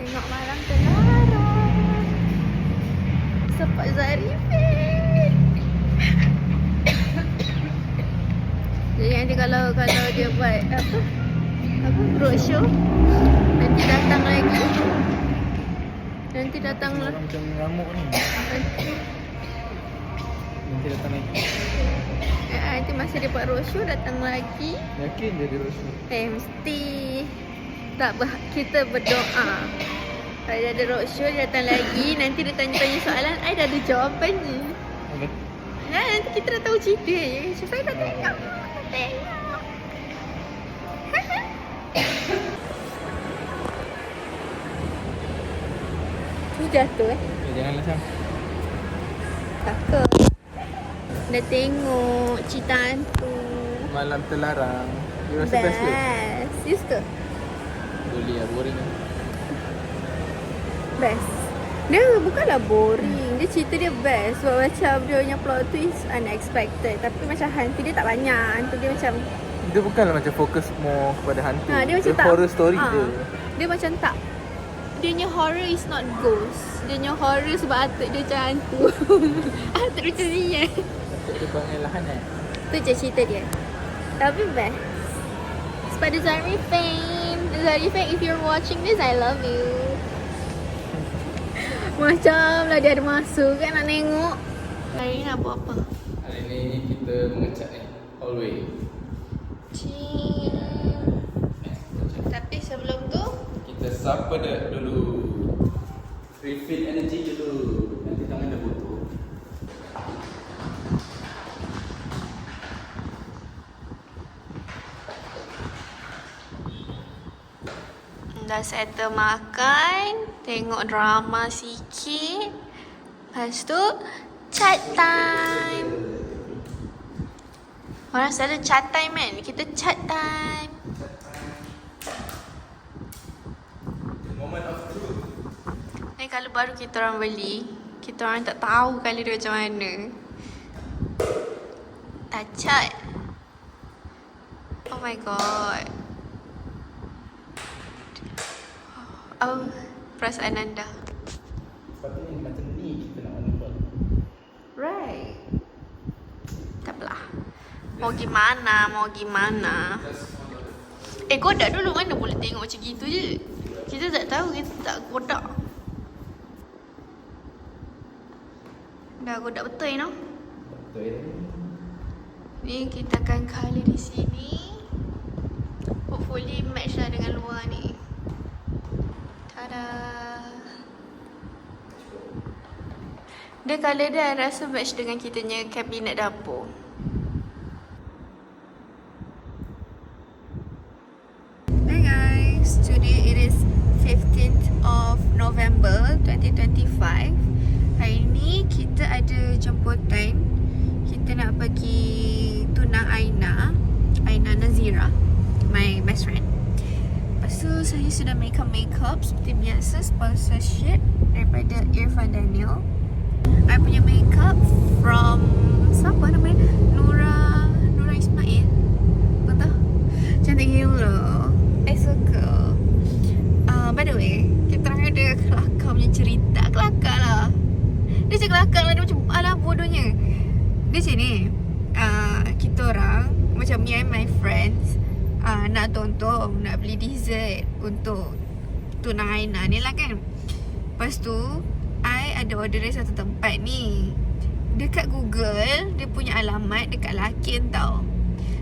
Tengok malam terlarang. Sepak Zarifin. Jadi nanti kalau dia buat apa roadshow, nanti datang lagi. Nanti datang Orang macam ngamuk ni. Nanti datang lagi. nanti masa dia buat roadshow datang lagi. Yakin jadi roadshow? Mesti. Tak kita berdoa. Kalau dia ada roadshow dia datang lagi, nanti dia tanya-tanya soalan, I dah ada jawapannya. Apa? Nanti kita dah tahu cerita je. So, saya dah tengok. Tu jatuh Janganlah Sam. Takut. Dah tengok cerita hantu. Malam terlarang. You rasa best ke? Best. You suka? Boleh lah, boring lah. Best. Dia bukanlah boring. Dia cerita dia best. Sebab macam dia punya plot twist unexpected. Tapi macam hantu dia tak banyak. Hantu dia macam Dia bukanlah macam fokus more kepada hantu. dia macam tak horror story je. Dia macam tak. Dia punya horror is not ghost. Dia punya horror sebab atuk dia macam hantu. Atuk dia macam dia. Atuk dia bangai lahan Tu je cerita dia. Tapi best. Sebab dia Zarifin. Zarifin, if you're watching this, I love you. Macam lah dia ada masa kan nak tengok. Hari ni nak buat apa? Hari ni kita mengecat ni hallway. Tapi sebelum tu Kita sapa dah dulu. Refill energy dulu. Nanti tangan dah kotor. dah settle makan, tengok drama sikit. Lepas tu chat time. Orang selalu chat time kan? Kita chat time. Moment of truth. Ni kalau baru kita orang beli, kita orang tak tahu kalau dia macam mana. Tak chat. Oh my god. Oh, perasaan anda. Sepatutnya macam ni kita nak on call. Right. Tak apalah. Mau gimana? Kodak dulu mana boleh tengok macam gitu je. Kita tak tahu, kita tak kodak. Dah kodak betul you know. Betul. Ni kita akan colour di sini. Hopefully match lah dengan luar ni. Tada. Dia colour dia rasa match dengan kitanya kabinet dapur. Hey guys, today it is 15th of November 2025. Hari ni kita ada jemputan. Kita nak pergi tunang Aina Nazira, my best friend. Lepas tu saya sudah makeup seperti biasa, sponsorship daripada Irfan Daniel. I punya makeup from siapa namanya? Nura Ismail. Betul? Cantik gila. I suka. By the way, kita orang ada kelakar punya cerita. Kelakar lah. Dia macam kelakar lah. Dia macam alah bodohnya. Dia macam ni. Kita orang macam me and my friends nak tonton, nak beli dessert untuk tunang Aina ni lah kan. Lepas tu I ada order dari satu tempat ni. Dekat Google dia punya alamat dekat Lakin tau.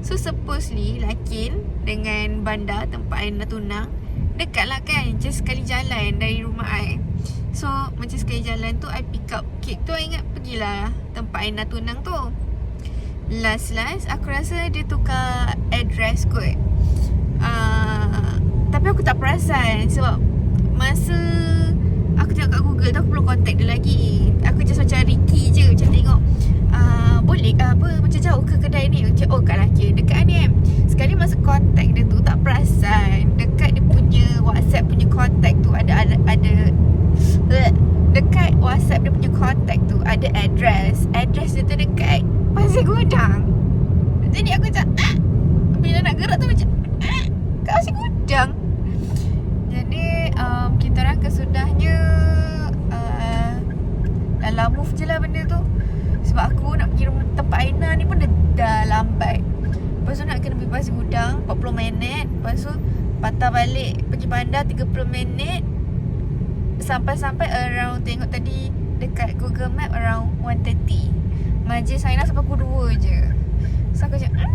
So supposedly Lakin dengan bandar tempat I nak tunang dekat lah kan. Just sekali jalan dari rumah I. So macam sekali jalan tu I pick up cake tu. I ingat pergilah tempat I nak tunang tu. Last aku rasa dia tukar address kot. Tapi aku tak perasan sebab masa aku tengok kat Google tu aku belum contact dia lagi. Aku just macam Ricky je, macam tengok boleh apa macam jauh ke kedai ni. Macam oh kat Laki dekat ni kan. Sekali masa contact dia tu tak perasan dekat dia punya WhatsApp punya contact tu ada dekat WhatsApp dia punya contact tu ada address dia tu dekat Pasir Gudang. Jadi aku macam bila nak gerak tu macam kat Pasir Gudang. Jadi kita kita orang kesudahnya dalam move je lah benda tu. Sebab aku nak pergi tempat Aina ni pun dah lambat. Lepas tu nak kena pergi Pasir Gudang 40 minit. Lepas tu patah balik pergi bandar 30 minit. Sampai-sampai around, tengok tadi dekat Google Map, around 1:30. Majlis Aina sampai pukul 2 je. So aku cakap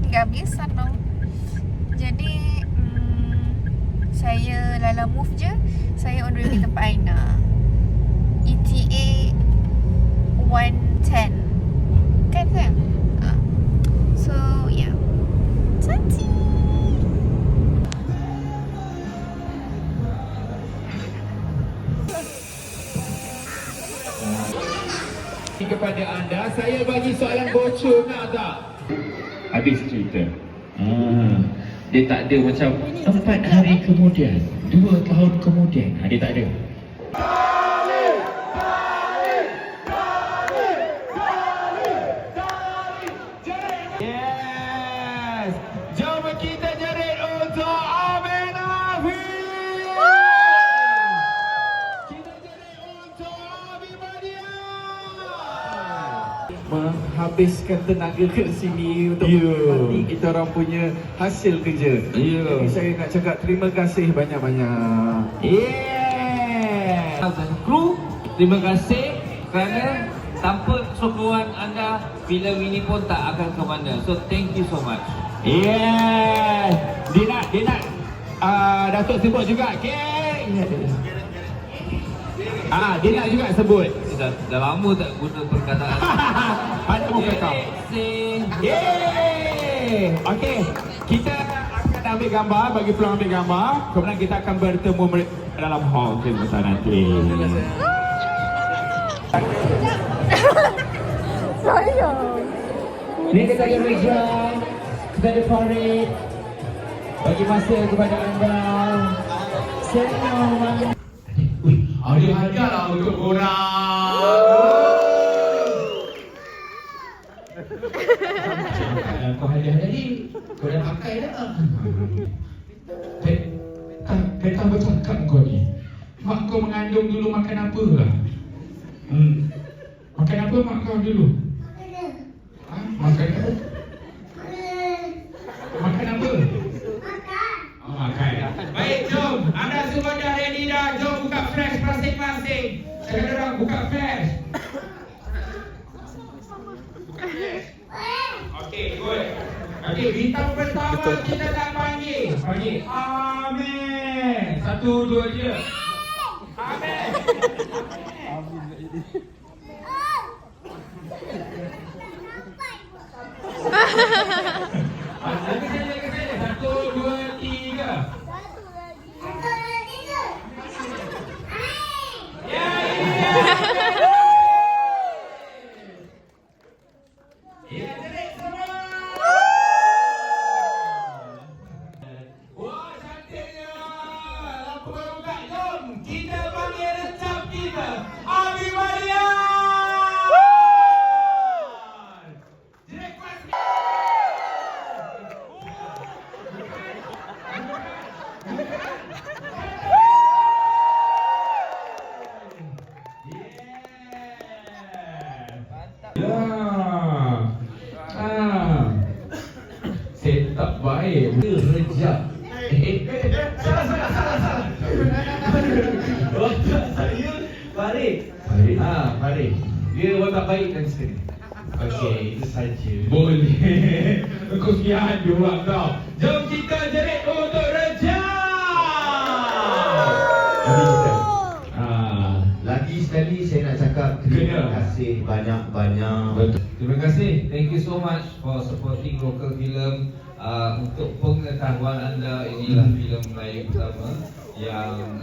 nggak bisa no. Jadi saya dalam move je. Saya on the way ke tempat Aina. ETA 1:10 kan sayang? So yeah, cantik. Kepada anda, saya bagi soalan bocor, nak tak? Habis cerita. Dia tak ada macam 4 hari kemudian, 2 tahun kemudian. Dia tak ada. Yes! Jom kita jerit untuk Amin Hafiz! Kita jerit untuk Abimaniyah! Menghabiskan tenaga kat sini untuk menikmati kita orang punya hasil kerja. Jadi saya nak cakap terima kasih banyak-banyak. Dan kru, terima kasih kerana tanpa sokongan anda, filem ini pun tak akan ke mana. So thank you so much. Dia nak Datuk sebut juga. Dia nak juga sebut. Dah lama tak guna perkataan. Ada muka kau. Okey, kita akan ambil gambar, bagi peluang ambil gambar. Kemudian kita akan bertemu dalam hall kita nanti. Ini kepada Rija, kepada Farid, bagi masa kepada anda. Selamat. Ada hadiah lah untuk korang. Kau hadiah tadi, kau dah pakai dah. Peta bercakap kau ni. Mak kau mengandung dulu makan apa lah? Makan apa mak kau dulu? Makan apa? Makan apa? Makan. Baik, jom. Anda semua dah ready dah. Jom buka flash masing-masing. Saya kata orang buka flash. Okey, good. Okey, bintang pertama kita nak panggil. Panggil. Amin. 1, 2 je. Amin. Lagi saja. 1, 2, 3. Wah, cantiknya. Lampu buka, jom. Kita panggil recap kita. Abimaniyah. Saya tak baik. Rejak. Salah. Watak saya Farid. Farid. Dia watak baik dan sekali. Okey, itu saja. Boleh. Kau sihat dia orang tau. Jom kita jerit untuk Rejak. Lagi sekali saya nak cakap terima kasih banyak-banyak. Terima kasih. Thank you so much for supporting local film. Untuk pengetahuan anda, inilah filem Melayu pertama yang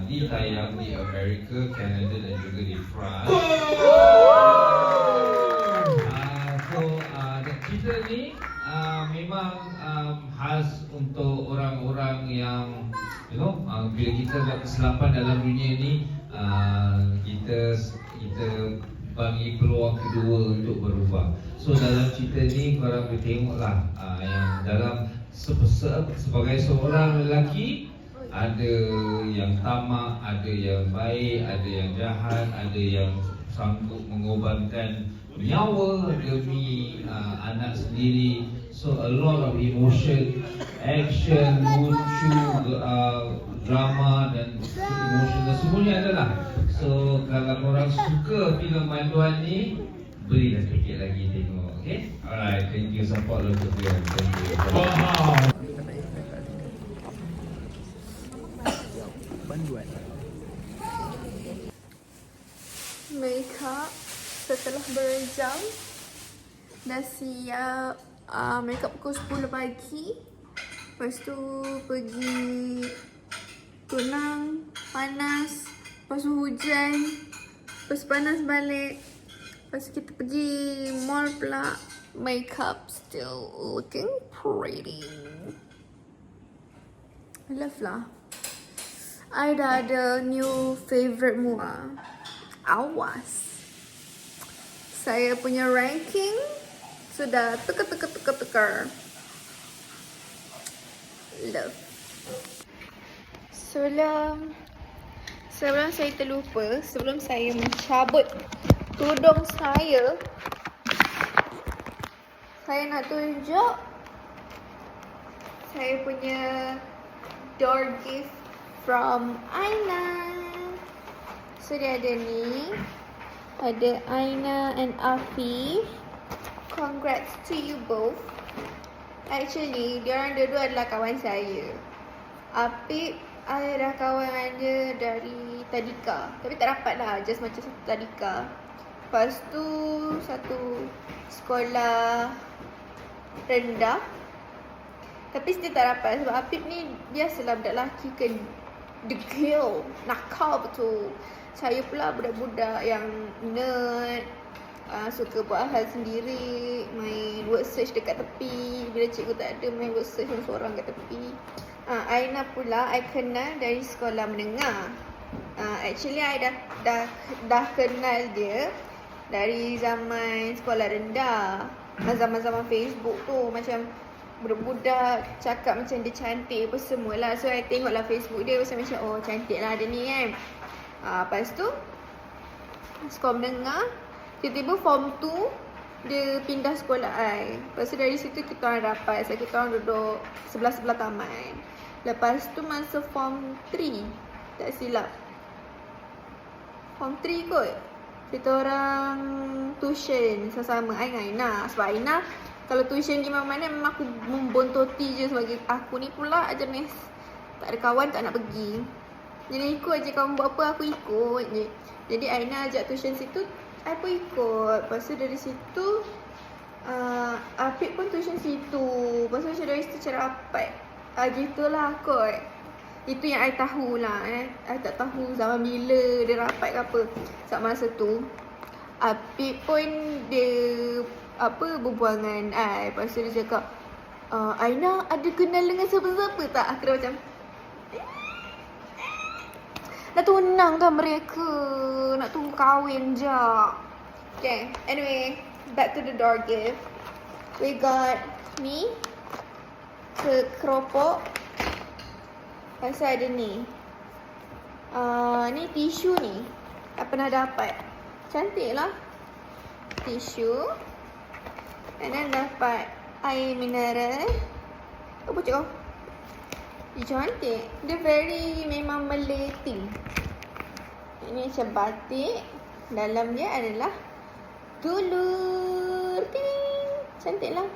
ditayang di Amerika, Canada dan juga di France. Kita ni memang khas untuk orang-orang yang bila kita buat kesilapan dalam dunia ni, kita bagi peluang kedua untuk berubah. So dalam cerita ni korang boleh tengoklah yang dalam sebagai seorang lelaki ada yang yang tamak, ada yang baik, ada yang jahat, ada yang sanggup mengorbankan nyawa demi anak sendiri. So a lot of emotion, action, lucu, drama dan emotional semuanya adalah. So kalau korang suka filem Manduan ni, berilah sikit lagi tengok, okay? Alright, thank you, support local film. Thank you. Wow. Makeup setelah berjam dah siap. Makeup pukul 10 pagi. Lepas tu pergi tunang, panas. Lepas tu hujan. Lepas panas balik. Lepas tu kita pergi mall pula. Makeup still looking pretty. Love lah. I dah ada new favourite mua. Awas. Saya punya ranking sudah tukar. Love. Sebelum saya terlupa, sebelum saya mencabut tudung saya nak tunjuk saya punya door gift from Aina. So dia ada ni. Ada Aina and Afif. Congrats to you both. Actually, diorang dua-dua adalah kawan saya. Afif, saya dah kawan dia dari tadika. Tapi tak rapat lah, just macam satu tadika. Lepas tu, satu sekolah rendah. Tapi still tak rapat sebab Afif ni biasalah budak lelaki degil, nakal betul. Saya pula budak-budak yang nerd, suka buat hal sendiri, main word search dekat tepi. Bila cikgu tak ada, main word search yang seorang kat tepi. Aina pula, I kenal dari sekolah menengah. Actually, I dah kenal dia dari zaman sekolah rendah. Zaman-zaman Facebook tu, macam budak-budak cakap macam dia cantik apa semualah. So, I tengoklah Facebook dia, macam oh cantik lah dia ni kan. Lepas tu sekolah menengah, tiba-tiba form 2 dia pindah sekolah I. Lepas tu dari situ kita orang rapat. So kita orang duduk sebelah-sebelah taman. Lepas tu masa form 3, tak silap, form 3 kot, kita orang tuition sama-sama I dengan Aina. Sebab Aina kalau tuition di mana-mana memang aku membontoti je. Sebagai aku ni pula jenis tak ada kawan, tak nak pergi. Jadi ikut je kawan buat apa, aku ikut je. Jadi Aina ajak tuition situ, I pun ikut. Lepas tu dari situ Afif pun tuition situ. Lepas tu macam dari situ cara rapat. Gitulah kot. Itu yang I tahulah. I tak tahu zaman bila dia rapat ke apa. Saat masa tu Afif pun dia berbual dengan I. Lepas tu dia cakap, Aina ada kenal dengan siapa-siapa tak? Aku dah macam dah tunang dah mereka. Nak tunggu kahwin je. Okay, anyway, back to the door gift. We got ni keropok. Pasal ada ni. Ni tisu ni. Tak pernah dapat. Cantik lah. Tisu. And then dapat air mineral. Apa cakap? Dia cantik. Dia very memang Malay thing. Ini macam batik. Dalam dia adalah dulur. Ting. Cantik lah.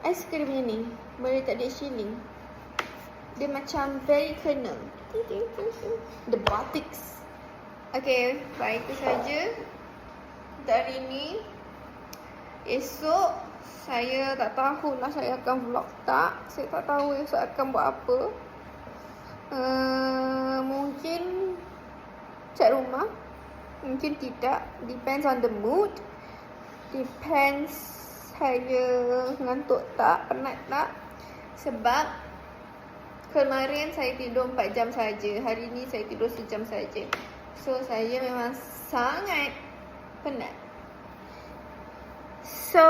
I suka dia punya ni. Boleh tak ada shilling. Dia macam very kena. The batiks. Okay, baik itu saja untuk hari ni. Esok saya tak tahulah saya akan vlog tak. Saya tak tahu esok akan buat apa. Mungkin cat rumah, mungkin tidak. Depends on the mood. Depends saya ngantuk tak, penat tak. Sebab kemarin saya tidur 4 jam saja. Hari ni saya tidur sejam saja. So saya memang sangat penat. So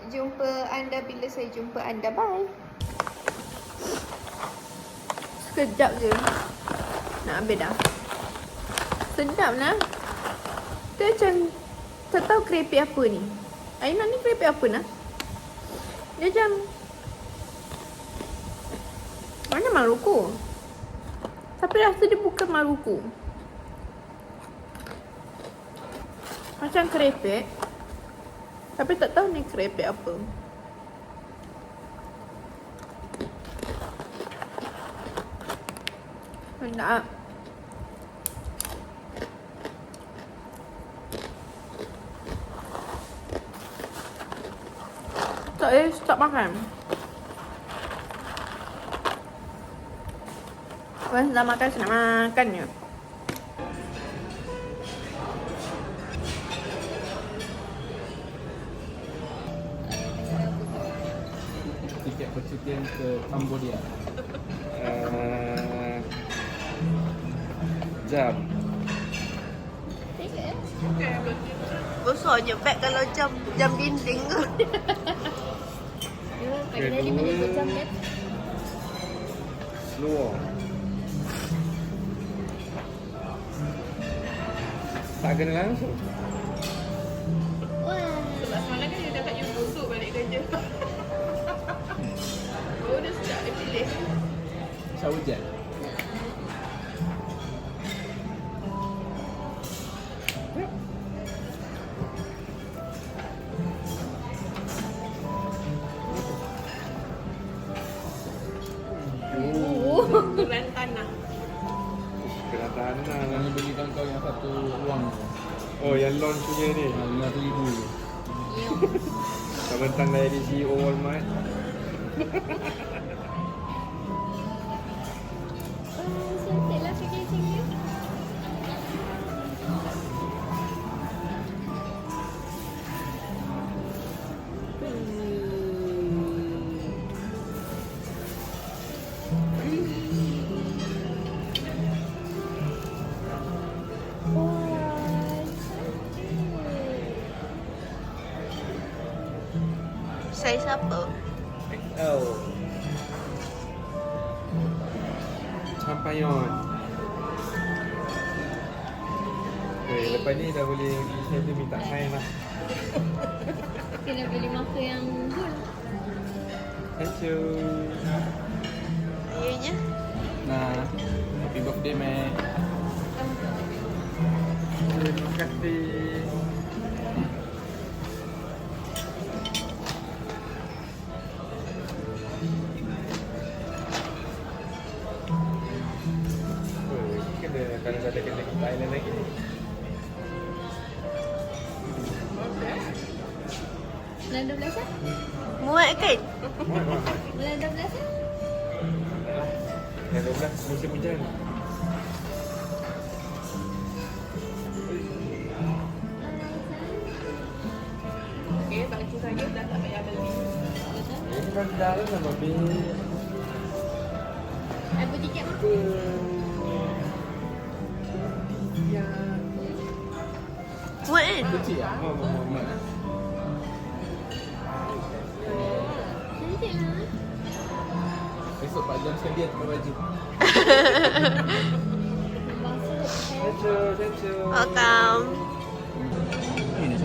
jumpa anda bila saya jumpa anda. Bye. Sekejap je. Nak habis dah. Sedap lah. Dia macam tak tahu keripik apa ni. Aina ni keripik apa nak? Dia macam mana Maluku? Tapi rasa dia bukan Maluku. Macam keripik. Tapi tak tahu ni keripik apa. Sedap. Tak boleh stop makan. Once dah makan, saya nak makan je. Tiket percutian ke Cambodia. Jam. Besar je beg kalau jam dinding tu. Luar. Tak kena langsung. Sebab semalam kan dia dapat you busuk balik kerja. Oh, dah sedap dia pilih. Shower jet. Keran tanah. Kena tanah lah. Ni belikan kau yang satu ruang tu. Oh, yang launch punya ni. RM5,000. Kau bentang dari CEO Walmart. Cantik lah packaging dia. Saiz apa? XL. Champagne. Okay, lepas ni dah boleh pergi saya tu minta sign lah. Kena beli marker yang gold. Thank you. Ianya. Nah, happy birthday, Mek. Terima kasih. Kadang-kadang kena kita island lagi ni. Bulan 12 kan? Muat kan? Muat. Bulan 12 kan? Yang 12 musim hujan. Okay, baju saja dah tak payah beli. Ini kan dah lah sama bil. Ada tiket mah? Muat kan? Kecil lah. Muat. Cantik lah. Esok 4 jam sekali dia tukar baju. Thank you. Welcome. Ini